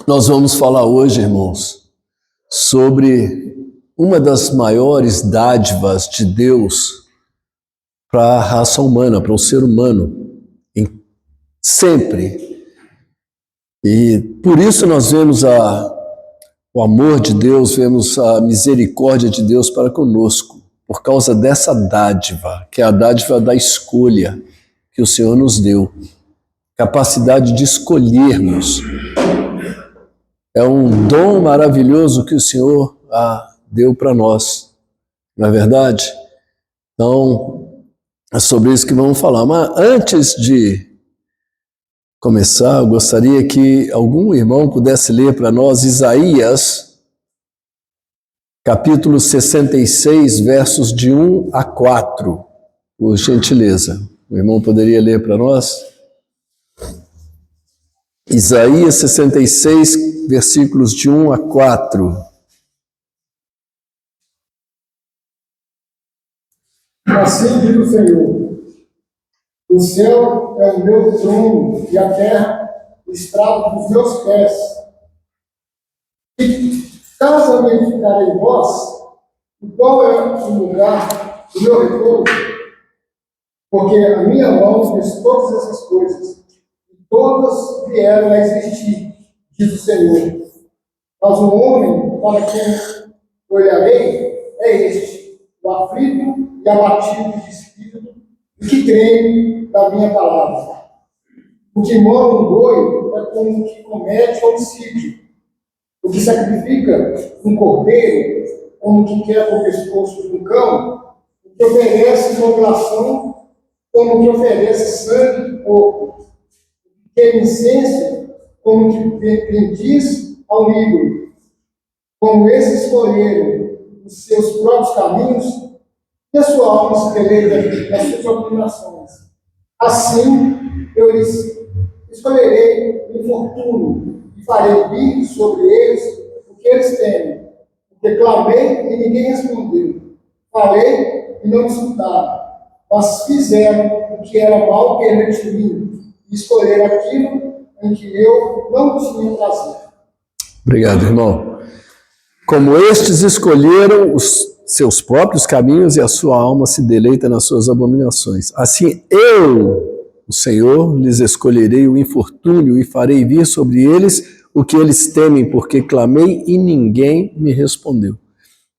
Nós vamos falar hoje, irmãos, sobre uma das maiores dádivas de Deus para a raça humana, para o ser humano, sempre. E por isso nós vemos o amor de Deus, vemos a misericórdia de Deus para conosco, por causa dessa dádiva, que é a dádiva da escolha que o Senhor nos deu. Capacidade de escolhermos. É um dom maravilhoso que o Senhor deu para nós, não é verdade? Então, é sobre isso que vamos falar. Mas antes de começar, eu gostaria que algum irmão pudesse ler para nós Isaías, capítulo 66, versos de 1 a 4, por gentileza. O irmão poderia ler para nós? Isaías 66, versículos de 1 a 4. Assim diz o Senhor: o céu é o meu trono e a terra o estrado dos meus pés. E casa me edificarei em vós, e qual é o lugar do meu repouso? Porque a minha mão fez todas essas coisas, e todas vieram a existir, diz o Senhor. Mas o homem para quem olharei é este, o aflito e abatido de espírito, e que crê da minha palavra. O que mora um boi é como o que comete homicídio. O que sacrifica um cordeiro, como o que quebra o pescoço de um cão. O que oferece oblação, como o que oferece sangue de porco. O que queima incenso, como o que bendiz ao ídolo. Como esses escolheram os seus próprios caminhos, e a sua alma se deleita nas suas abominações. Assim, eu lhes escolherei o infortúnio e farei vir sobre eles o que eles temem. Porque clamei e ninguém respondeu. Falei e não me escutaram. Mas fizeram o que era mal perante mim e escolheram aquilo em que eu não tinha prazer. Obrigado, irmão. Como estes escolheram os seus próprios caminhos e a sua alma se deleita nas suas abominações. Assim eu, o Senhor, lhes escolherei o infortúnio e farei vir sobre eles o que eles temem, porque clamei e ninguém me respondeu.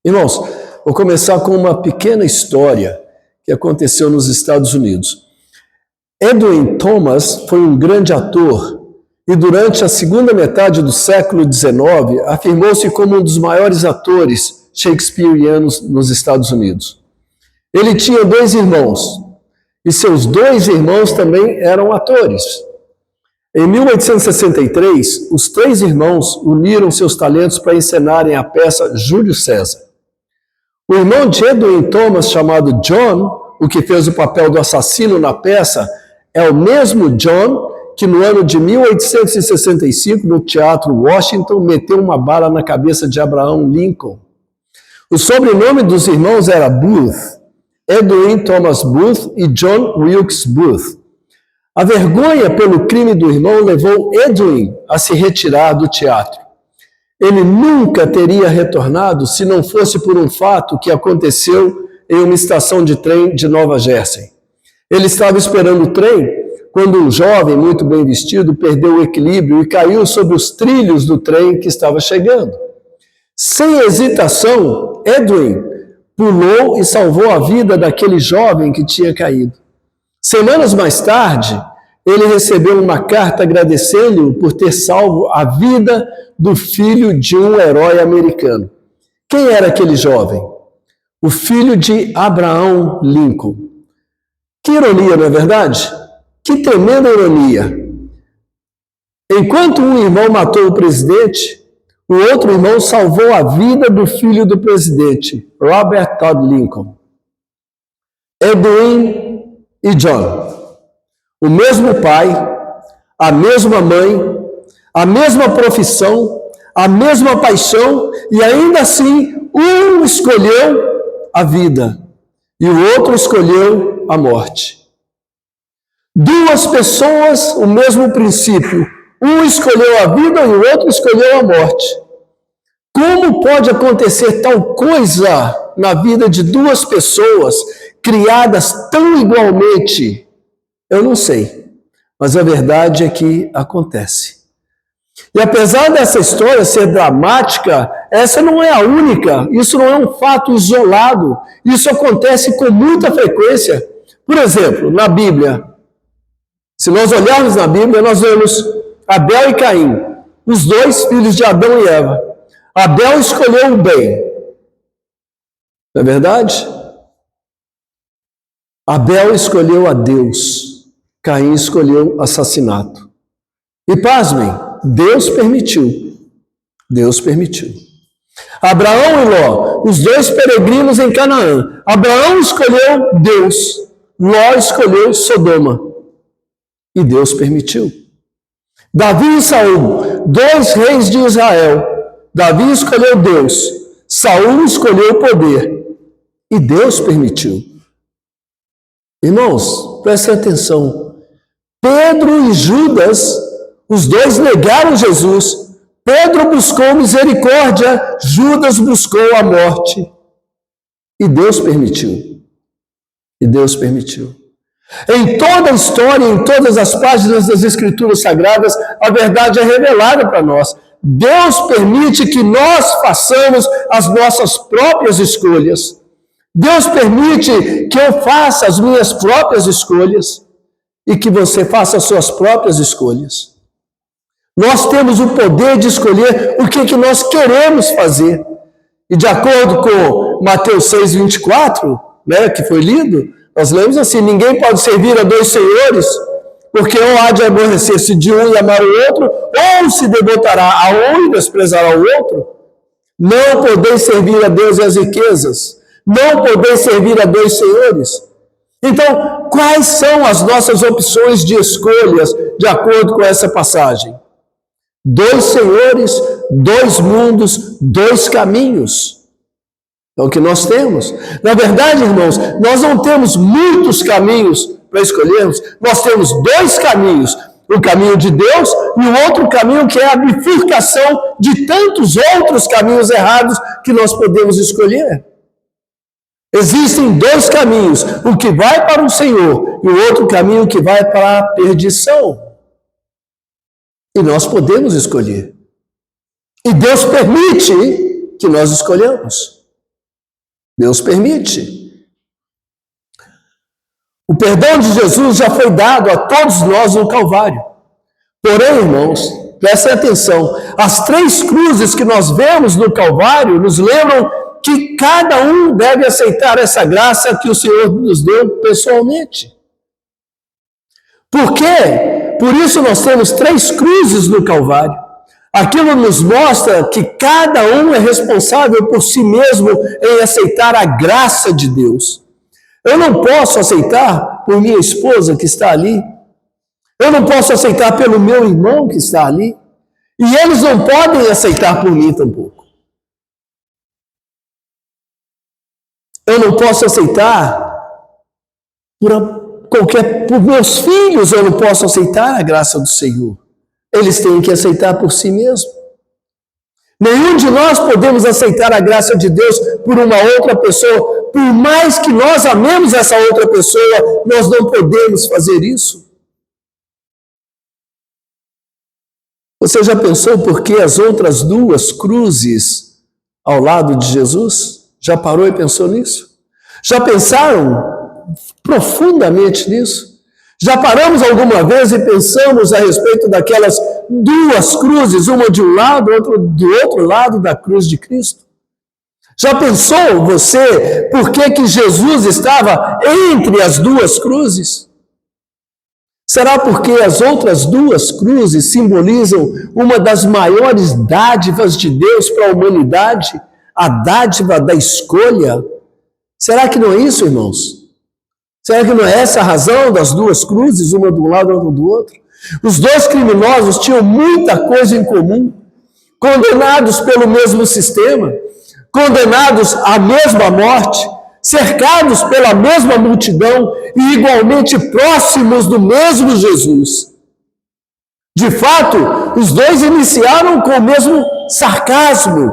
Irmãos, vou começar com uma pequena história que aconteceu nos Estados Unidos. Edwin Thomas foi um grande ator e durante a segunda metade do século XIX afirmou-se como um dos maiores atores shakespearianos nos Estados Unidos. Ele tinha 2 irmãos, e seus 2 irmãos também eram atores. Em 1863, os 3 irmãos uniram seus talentos para encenarem a peça Júlio César. O irmão de Edwin Thomas, chamado John, o que fez o papel do assassino na peça, é o mesmo John que no ano de 1865, no Teatro Washington, meteu uma bala na cabeça de Abraham Lincoln. O sobrenome dos irmãos era Booth, Edwin Thomas Booth e John Wilkes Booth. A vergonha pelo crime do irmão levou Edwin a se retirar do teatro. Ele nunca teria retornado se não fosse por um fato que aconteceu em uma estação de trem de Nova Jersey. Ele estava esperando o trem quando um jovem muito bem vestido perdeu o equilíbrio e caiu sobre os trilhos do trem que estava chegando. Sem hesitação, Edwin pulou e salvou a vida daquele jovem que tinha caído. Semanas mais tarde, ele recebeu uma carta agradecendo-o por ter salvo a vida do filho de um herói americano. Quem era aquele jovem? O filho de Abraham Lincoln. Que ironia, não é verdade? Que tremenda ironia. Enquanto um irmão matou o presidente, o outro irmão salvou a vida do filho do presidente, Robert Todd Lincoln. Edwin e John. O mesmo pai, a mesma mãe, a mesma profissão, a mesma paixão, e ainda assim, um escolheu a vida e o outro escolheu a morte. 2 pessoas, o mesmo princípio, Um escolheu a vida e o outro escolheu a morte. Como pode acontecer tal coisa na vida de duas pessoas criadas tão igualmente? Eu não sei, mas a verdade é que acontece. E apesar dessa história ser dramática, essa não é a única, isso não é um fato isolado, isso acontece com muita frequência. Por exemplo, na Bíblia, se nós olharmos na Bíblia, nós vemos Abel e Caim, os dois filhos de Adão e Eva. Abel escolheu o bem, não é verdade? Abel escolheu a Deus, Caim escolheu assassinato. E pasmem, Deus permitiu. Deus permitiu. Abraão e Ló, os dois peregrinos em Canaã. Abraão escolheu Deus, Ló escolheu Sodoma. E Deus permitiu. Davi e Saul, dois reis de Israel. Davi escolheu Deus, Saul escolheu o poder. E Deus permitiu. Irmãos, prestem atenção. Pedro e Judas, os dois negaram Jesus. Pedro buscou misericórdia, Judas buscou a morte. E Deus permitiu. E Deus permitiu. Em toda a história, em todas as páginas das Escrituras Sagradas, a verdade é revelada para nós. Deus permite que nós façamos as nossas próprias escolhas. Deus permite que eu faça as minhas próprias escolhas e que você faça as suas próprias escolhas. Nós temos o poder de escolher o que nós queremos fazer. E de acordo com Mateus 6:24, que foi lido, nós lemos assim: ninguém pode servir a dois senhores, porque ou há de aborrecer-se de um e amar o outro, ou se devotará a um e desprezará o outro. Não podeis servir a Deus e as riquezas. Não podeis servir a dois senhores. Então, quais são as nossas opções de escolhas de acordo com essa passagem? Dois senhores, dois mundos, dois caminhos. É o que nós temos. Na verdade, irmãos, nós não temos muitos caminhos para escolhermos. Nós temos dois caminhos. O caminho de Deus e o outro caminho que é a bifurcação de tantos outros caminhos errados que nós podemos escolher. Existem dois caminhos, o que vai para o Senhor e o outro caminho que vai para a perdição. E nós podemos escolher. E Deus permite que nós escolhamos. Deus permite. O perdão de Jesus já foi dado a todos nós no Calvário. Porém, irmãos, prestem atenção, as três cruzes que nós vemos no Calvário nos lembram que cada um deve aceitar essa graça que o Senhor nos deu pessoalmente. Por quê? Por isso nós temos três cruzes no Calvário. Aquilo nos mostra que cada um é responsável por si mesmo em aceitar a graça de Deus. Eu não posso aceitar por minha esposa que está ali. Eu não posso aceitar pelo meu irmão que está ali. E eles não podem aceitar por mim tampouco. Eu não posso aceitar por meus filhos, eu não posso aceitar a graça do Senhor. Eles têm que aceitar por si mesmo. Nenhum de nós podemos aceitar a graça de Deus por uma outra pessoa. Por mais que nós amemos essa outra pessoa, nós não podemos fazer isso. Você já pensou por que as outras duas cruzes ao lado de Jesus? Já parou e pensou nisso? Já pensaram profundamente nisso? Já paramos alguma vez e pensamos a respeito daquelas duas cruzes, uma de um lado, outra do outro lado da cruz de Cristo? Já pensou você por que Jesus estava entre as duas cruzes? Será porque as outras duas cruzes simbolizam uma das maiores dádivas de Deus para a humanidade? A dádiva da escolha? Será que não é isso, irmãos? Será que não é essa a razão das duas cruzes, uma de um lado e outra do outro? Os dois criminosos tinham muita coisa em comum, condenados pelo mesmo sistema, condenados à mesma morte, cercados pela mesma multidão e igualmente próximos do mesmo Jesus. De fato, os dois iniciaram com o mesmo sarcasmo,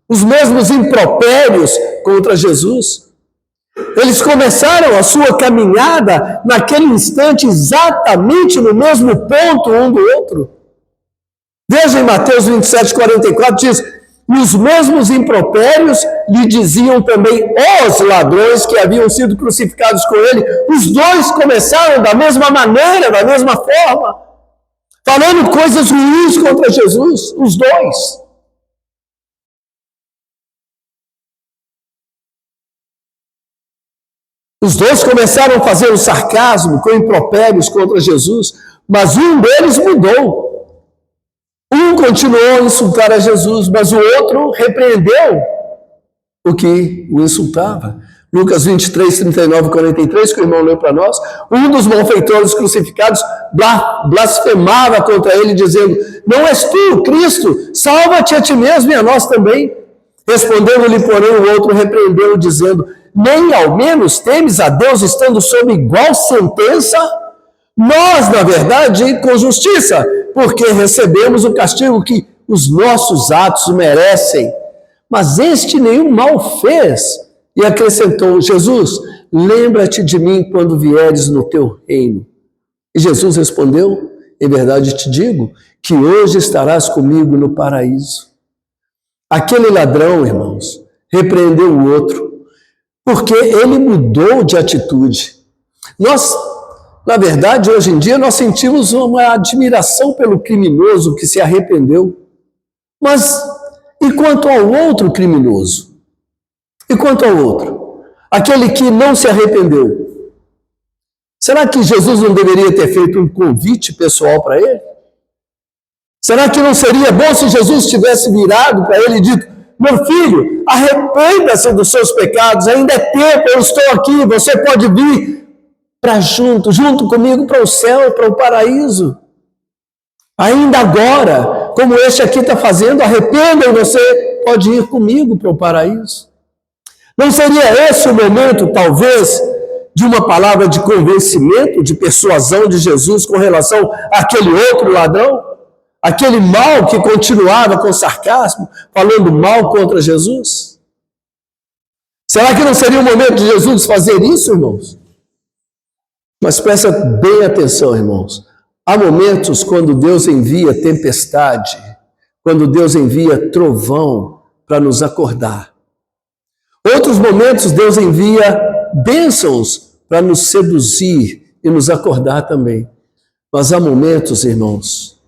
os mesmos impropérios contra Jesus. Eles começaram a sua caminhada naquele instante exatamente no mesmo ponto um do outro. Veja em Mateus 27:44, diz: e os mesmos impropérios lhe diziam também os ladrões que haviam sido crucificados com ele. Os dois começaram da mesma maneira, da mesma forma, falando coisas ruins contra Jesus, os dois. Os dois começaram a fazer o sarcasmo com impropérios contra Jesus, mas um deles mudou. Um continuou a insultar a Jesus, mas o outro repreendeu o que o insultava. Lucas 23, 39 e 43, que o irmão leu para nós, um dos malfeitores crucificados blasfemava contra ele, dizendo: não és tu, Cristo, salva-te a ti mesmo e a nós também. Respondendo-lhe, porém, o outro repreendeu, dizendo: nem ao menos temes a Deus estando sob igual sentença? Nós, na verdade, com justiça, porque recebemos o castigo que os nossos atos merecem. Mas este nenhum mal fez. E acrescentou: Jesus, lembra-te de mim quando vieres no teu reino. E Jesus respondeu: em verdade te digo, que hoje estarás comigo no paraíso. Aquele ladrão, irmãos, repreendeu o outro, porque ele mudou de atitude. Nós, na verdade, hoje em dia, nós sentimos uma admiração pelo criminoso que se arrependeu. Mas e quanto ao outro criminoso? E quanto ao outro? Aquele que não se arrependeu? Será que Jesus não deveria ter feito um convite pessoal para ele? Será que não seria bom se Jesus tivesse virado para ele e dito: meu filho, arrependa-se dos seus pecados, ainda é tempo, eu estou aqui, você pode vir para junto comigo para o céu, para o paraíso. Ainda agora, como este aqui está fazendo, arrependa e você pode ir comigo para o paraíso. Não seria esse o momento, talvez, de uma palavra de convencimento, de persuasão de Jesus com relação àquele outro ladrão? Aquele mal que continuava com sarcasmo, falando mal contra Jesus? Será que não seria o momento de Jesus fazer isso, irmãos? Mas presta bem atenção, irmãos. Há momentos quando Deus envia tempestade, quando Deus envia trovão para nos acordar. Outros momentos Deus envia bênçãos para nos seduzir e nos acordar também. Mas há momentos, irmãos,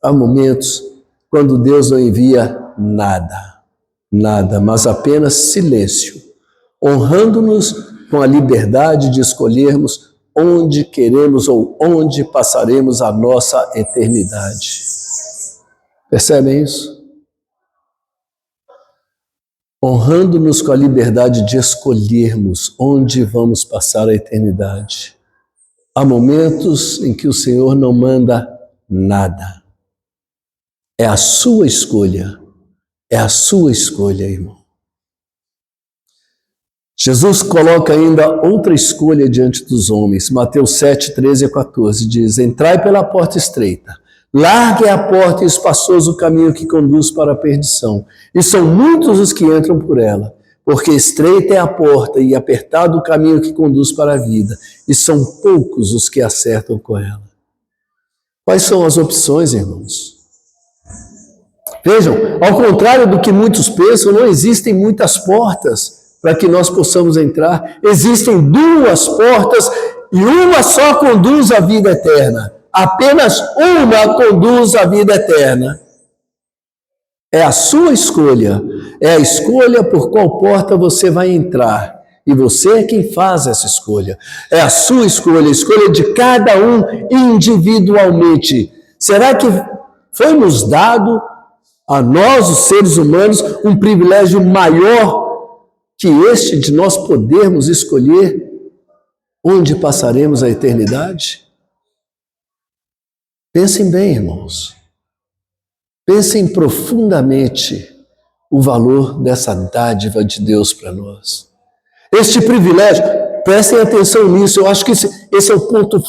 há momentos quando Deus não envia nada, mas apenas silêncio, honrando-nos com a liberdade de escolhermos onde queremos ou onde passaremos a nossa eternidade. Percebem isso? Honrando-nos com a liberdade de escolhermos onde vamos passar a eternidade. Há momentos em que o Senhor não manda nada. É a sua escolha. É a sua escolha, irmão. Jesus coloca ainda outra escolha diante dos homens. Mateus 7, 13 a 14 diz: entrai pela porta estreita, larga é a porta e espaçoso o caminho que conduz para a perdição, e são muitos os que entram por ela, porque estreita é a porta e apertado o caminho que conduz para a vida, e são poucos os que acertam com ela. Quais são as opções, irmãos? Vejam, ao contrário do que muitos pensam, não existem muitas portas para que nós possamos entrar. Existem duas portas e uma só conduz à vida eterna. Apenas uma conduz à vida eterna. É a sua escolha. É a escolha por qual porta você vai entrar. E você é quem faz essa escolha. É a sua escolha, a escolha de cada um individualmente. Será que foi nos dado a nós, os seres humanos, um privilégio maior que este de nós podermos escolher onde passaremos a eternidade? Pensem bem, irmãos. Pensem profundamente o valor dessa dádiva de Deus para nós. Este privilégio, prestem atenção nisso, eu acho que esse é o ponto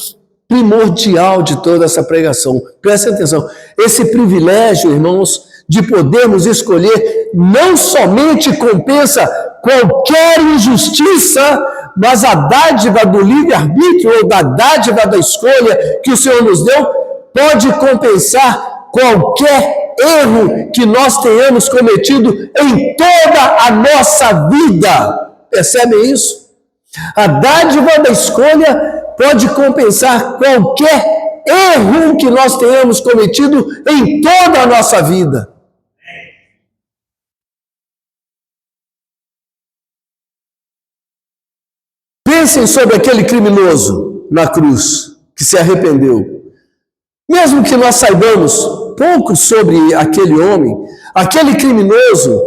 primordial de toda essa pregação. Presta atenção. Esse privilégio, irmãos, de podermos escolher, não somente compensa qualquer injustiça, mas a dádiva do livre-arbítrio ou da dádiva da escolha que o Senhor nos deu pode compensar qualquer erro que nós tenhamos cometido em toda a nossa vida. Percebem isso? A dádiva da escolha pode compensar qualquer erro que nós tenhamos cometido em toda a nossa vida. Pensem sobre aquele criminoso na cruz que se arrependeu. Mesmo que nós saibamos pouco sobre aquele homem, aquele criminoso,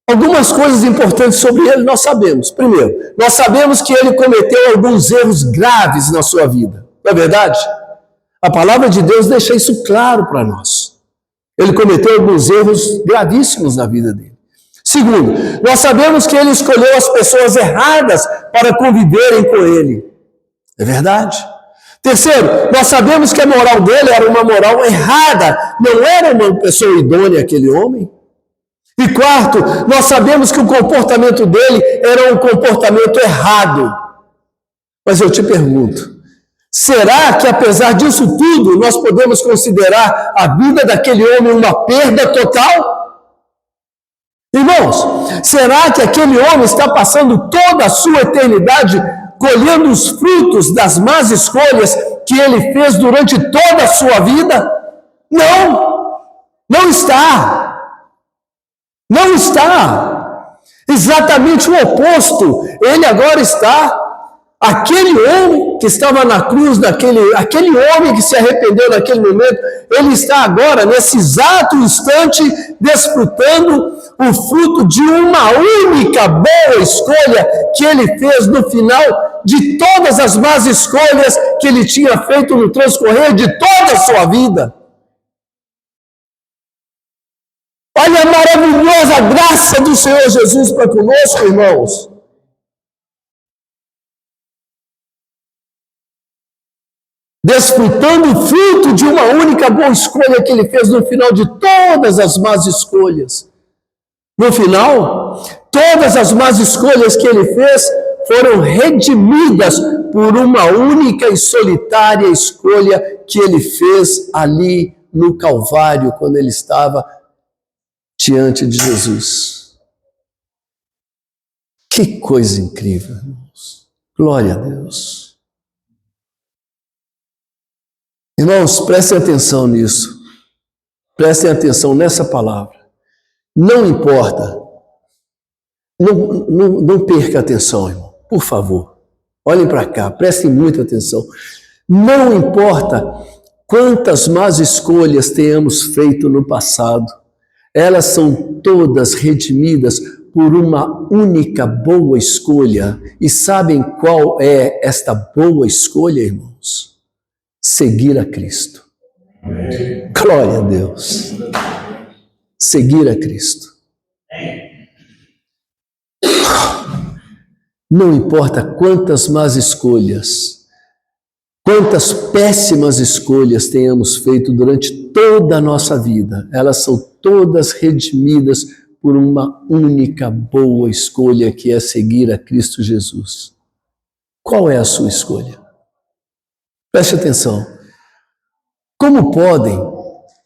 algumas coisas importantes sobre ele nós sabemos. Primeiro, nós sabemos que ele cometeu alguns erros graves na sua vida. Não é verdade? A palavra de Deus deixa isso claro para nós. Ele cometeu alguns erros gravíssimos na vida dele. Segundo, nós sabemos que ele escolheu as pessoas erradas para conviverem com ele. É verdade. Terceiro, nós sabemos que a moral dele era uma moral errada. Não era uma pessoa idônea aquele homem. E quarto, nós sabemos que o comportamento dele era um comportamento errado. Mas eu te pergunto, será que apesar disso tudo, nós podemos considerar a vida daquele homem uma perda total? Irmãos, será que aquele homem está passando toda a sua eternidade colhendo os frutos das más escolhas que ele fez durante toda a sua vida? Não, não está. Não está. Exatamente o oposto. Ele agora está. Aquele homem que estava na cruz, aquele homem que se arrependeu naquele momento, ele está agora, nesse exato instante, desfrutando o fruto de uma única boa escolha que ele fez no final de todas as más escolhas que ele tinha feito no transcorrer de toda a sua vida. Olha a maravilhosa graça do Senhor Jesus para conosco, irmãos. Desfrutando o fruto de uma única boa escolha que ele fez no final de todas as más escolhas. No final, todas as más escolhas que ele fez foram redimidas por uma única e solitária escolha que ele fez ali no Calvário, quando ele estava diante de Jesus. Que coisa incrível, irmãos. Glória a Deus. Irmãos, prestem atenção nisso. Prestem atenção nessa palavra. Não importa. Não perca atenção, irmão. Por favor. Olhem para cá. Prestem muita atenção. Não importa quantas más escolhas tenhamos feito no passado. Elas são todas redimidas por uma única boa escolha. E sabem qual é esta boa escolha, irmãos? Seguir a Cristo. Glória a Deus. Seguir a Cristo. Não importa quantas más escolhas, quantas péssimas escolhas tenhamos feito durante toda a nossa vida, elas são todas redimidas por uma única boa escolha, que é seguir a Cristo Jesus. Qual é a sua escolha? Preste atenção. Como podem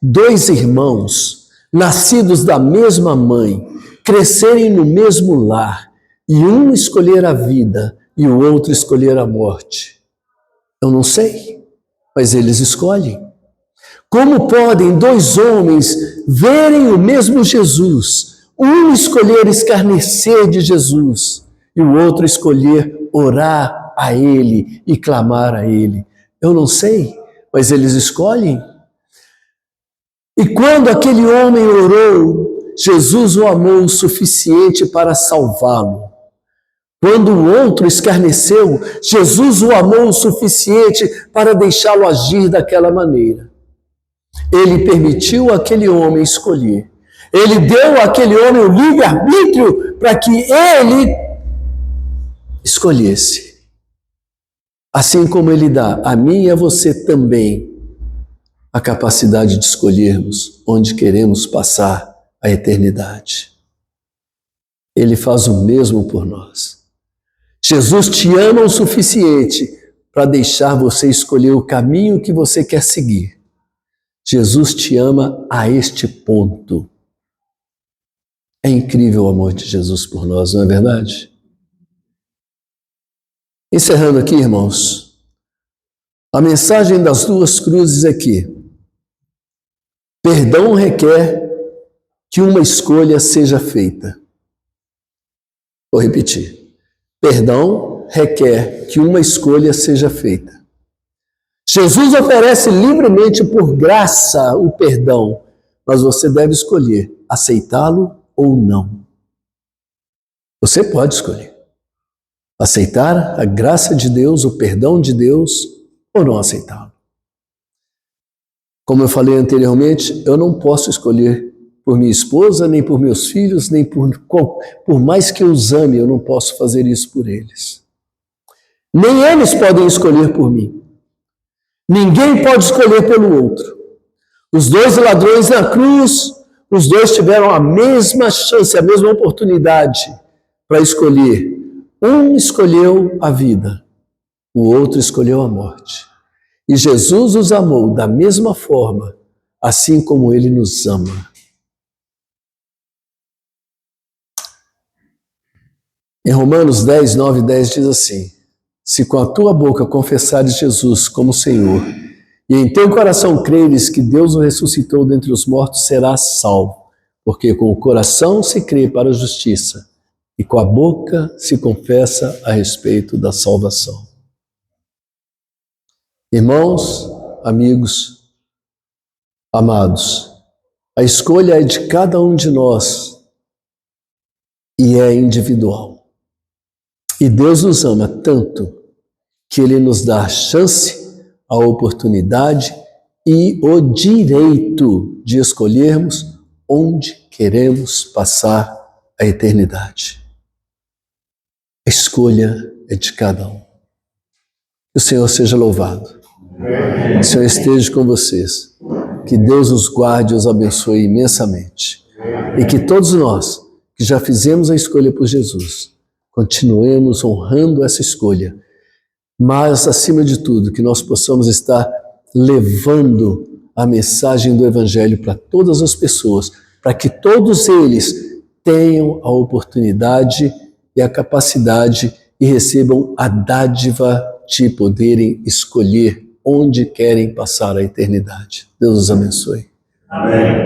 dois irmãos, nascidos da mesma mãe, crescerem no mesmo lar, e um escolher a vida e o outro escolher a morte? Eu não sei, mas eles escolhem. Como podem dois homens verem o mesmo Jesus, um escolher escarnecer de Jesus e o outro escolher orar a Ele e clamar a Ele? Eu não sei, mas eles escolhem. E quando aquele homem orou, Jesus o amou o suficiente para salvá-lo. Quando o outro escarneceu, Jesus o amou o suficiente para deixá-lo agir daquela maneira. Ele permitiu aquele homem escolher. Ele deu àquele homem o livre-arbítrio para que ele escolhesse. assim como Ele dá a mim e a você também a capacidade de escolhermos onde queremos passar a eternidade. Ele faz o mesmo por nós. Jesus te ama o suficiente para deixar você escolher o caminho que você quer seguir. Jesus te ama a este ponto. É incrível o amor de Jesus por nós, não é verdade? Encerrando aqui, irmãos, a mensagem das duas cruzes aqui. Perdão requer que uma escolha seja feita. Vou repetir. Perdão requer que uma escolha seja feita. Jesus oferece livremente por graça o perdão, mas você deve escolher aceitá-lo ou não. Você pode escolher aceitar a graça de Deus, o perdão de Deus, ou não aceitá-lo. Como eu falei anteriormente, eu não posso escolher por minha esposa, nem por meus filhos, nem por mais que eu os ame, eu não posso fazer isso por eles. Nem eles podem escolher por mim. Ninguém pode escolher pelo outro. Os dois ladrões na cruz, os dois tiveram a mesma chance, a mesma oportunidade para escolher. Um escolheu a vida, o outro escolheu a morte. E Jesus os amou da mesma forma, assim como Ele nos ama. Em Romanos 10, 9 e 10 diz assim: se com a tua boca confessares Jesus como Senhor, e em teu coração creres que Deus o ressuscitou dentre os mortos, serás salvo, porque com o coração se crê para a justiça, e com a boca se confessa a respeito da salvação. Irmãos, amigos, amados, a escolha é de cada um de nós e é individual. E Deus nos ama tanto que Ele nos dá a chance, a oportunidade e o direito de escolhermos onde queremos passar a eternidade. A escolha é de cada um. Que o Senhor seja louvado. Que o Senhor esteja com vocês. Que Deus os guarde e os abençoe imensamente. E que todos nós que já fizemos a escolha por Jesus, continuemos honrando essa escolha. Mas, acima de tudo, que nós possamos estar levando a mensagem do Evangelho para todas as pessoas, para que todos eles tenham a oportunidade e a capacidade e recebam a dádiva de poderem escolher onde querem passar a eternidade. Deus os abençoe. Amém.